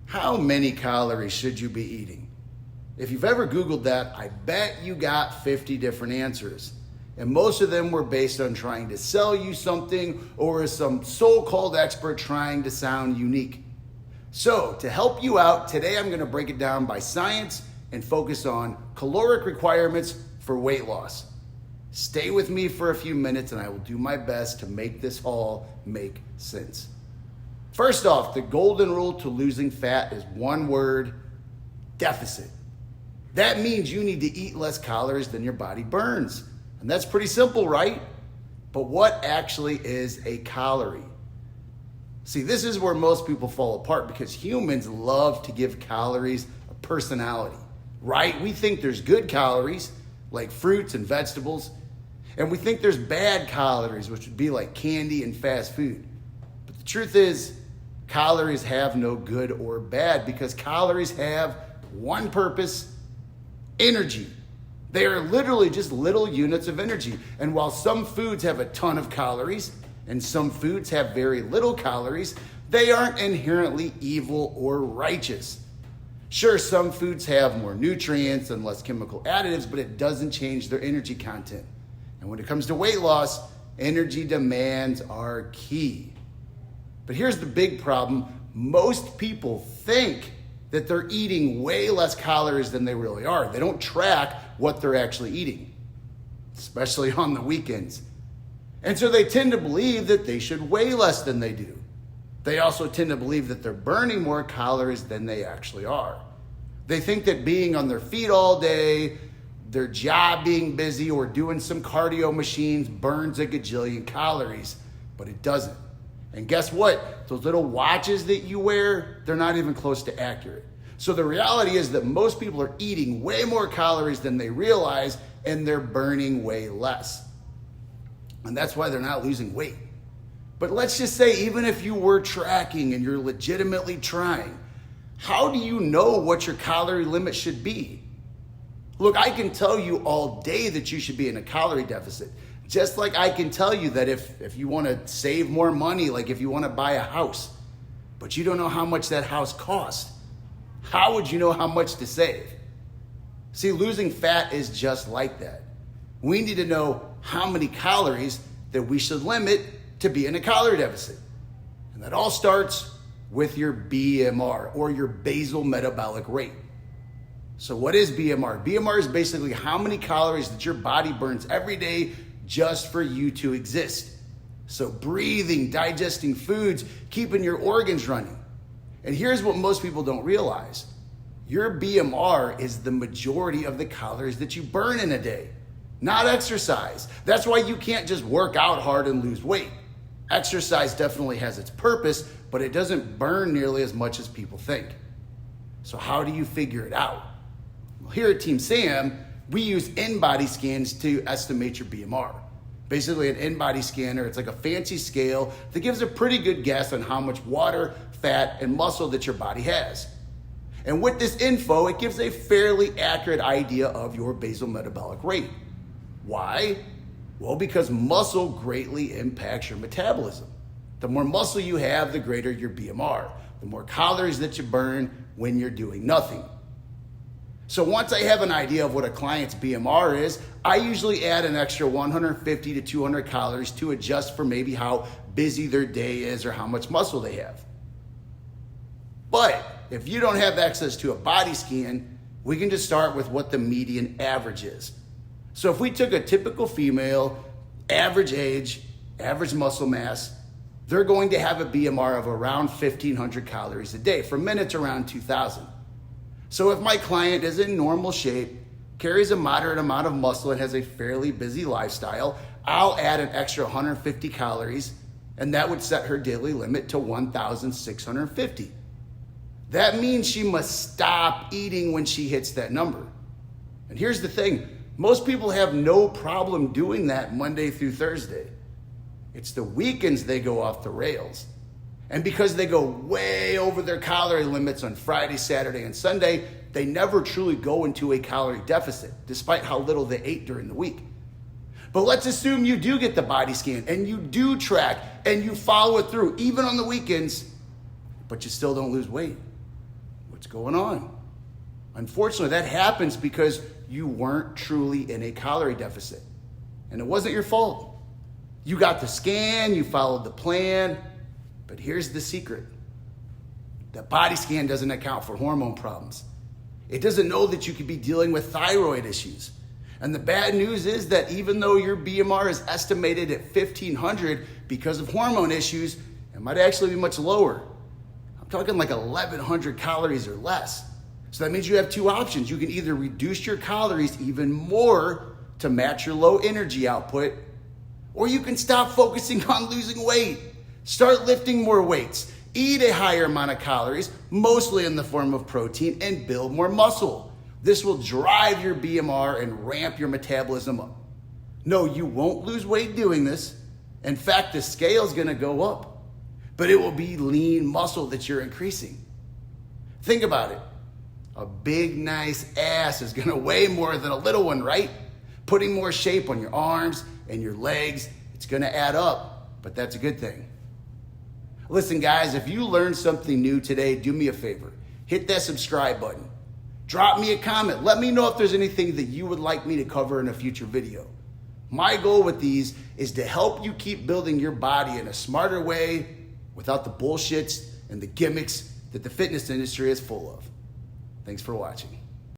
How many calories should you be eating? If you've ever Googled that, I bet you got 50 different answers. And most of them were based on trying to sell you something or as some so-called expert trying to sound unique. So to help you out, today I'm going to break it down by science and focus on caloric requirements for weight loss. Stay with me for a few minutes and I will do my best to make this all make sense. First off, the golden rule to losing fat is one word: deficit. That means you need to eat less calories than your body burns. And that's pretty simple, right? But what actually is a calorie? See, this is where most people fall apart because humans love to give calories a personality, right? We think there's good calories, like fruits and vegetables, and we think there's bad calories, which would be like candy and fast food. But the truth is, calories have no good or bad because calories have one purpose: energy. They are literally just little units of energy. And while some foods have a ton of calories and some foods have very little calories, they aren't inherently evil or righteous. Sure, some foods have more nutrients and less chemical additives, but it doesn't change their energy content. And when it comes to weight loss, energy demands are key. But here's the big problem. Most people think that they're eating way less calories than they really are. They don't track what they're actually eating, especially on the weekends. And so they tend to believe that they should weigh less than they do. They also tend to believe that they're burning more calories than they actually are. They think that being on their feet all day, their job being busy, or doing some cardio machines burns a gajillion calories, but it doesn't. And guess what? Those little watches that you wear, they're not even close to accurate. So the reality is that most people are eating way more calories than they realize, and they're burning way less. And that's why they're not losing weight. But let's just say, even if you were tracking and you're legitimately trying, how do you know what your calorie limit should be? Look, I can tell you all day that you should be in a calorie deficit. Just like I can tell you that if you want to save more money, like if you want to buy a house, but you don't know how much that house costs, how would you know how much to save? See, losing fat is just like that. We need to know how many calories that we should limit to be in a calorie deficit. And that all starts with your BMR, or your basal metabolic rate. So what is BMR? BMR is basically how many calories that your body burns every day just for you to exist. So breathing, digesting foods, keeping your organs running. And here's what most people don't realize. Your BMR is the majority of the calories that you burn in a day, not exercise. That's why you can't just work out hard and lose weight. Exercise definitely has its purpose, but it doesn't burn nearly as much as people think. So how do you figure it out? Well, here at Team Sam, we use InBody scans to estimate your BMR. Basically, an InBody scanner, it's like a fancy scale that gives a pretty good guess on how much water, fat, and muscle that your body has. And with this info, it gives a fairly accurate idea of your basal metabolic rate. Why? Well, because muscle greatly impacts your metabolism. The more muscle you have, the greater your BMR, the more calories that you burn when you're doing nothing. So once I have an idea of what a client's BMR is, I usually add an extra 150 to 200 calories to adjust for maybe how busy their day is or how much muscle they have. But if you don't have access to a body scan, we can just start with what the median average is. So if we took a typical female, average age, average muscle mass, they're going to have a BMR of around 1,500 calories a day. For men, it's around 2,000. So if my client is in normal shape, carries a moderate amount of muscle, and has a fairly busy lifestyle, I'll add an extra 150 calories, and that would set her daily limit to 1,650. That means she must stop eating when she hits that number. And here's the thing, most people have no problem doing that Monday through Thursday. It's the weekends they go off the rails. And because they go way over their calorie limits on Friday, Saturday, and Sunday, they never truly go into a calorie deficit, despite how little they ate during the week. But let's assume you do get the body scan and you do track and you follow it through, even on the weekends, but you still don't lose weight. What's going on? Unfortunately, that happens because you weren't truly in a calorie deficit. And it wasn't your fault. You got the scan, you followed the plan, but here's the secret. The body scan doesn't account for hormone problems. It doesn't know that you could be dealing with thyroid issues. And the bad news is that even though your BMR is estimated at 1,500 because of hormone issues, it might actually be much lower. I'm talking like 1,100 calories or less. So that means you have two options. You can either reduce your calories even more to match your low energy output, or you can stop focusing on losing weight. Start lifting more weights, eat a higher amount of calories, mostly in the form of protein, and build more muscle. This will drive your BMR and ramp your metabolism up. No, you won't lose weight doing this. In fact, the scale is gonna go up, but it will be lean muscle that you're increasing. Think about it. A big, nice ass is gonna weigh more than a little one, right? Putting more shape on your arms and your legs, it's gonna add up, but that's a good thing. Listen, guys, if you learned something new today, do me a favor. Hit that subscribe button. Drop me a comment. Let me know if there's anything that you would like me to cover in a future video. My goal with these is to help you keep building your body in a smarter way without the bullshits and the gimmicks that the fitness industry is full of. Thanks for watching.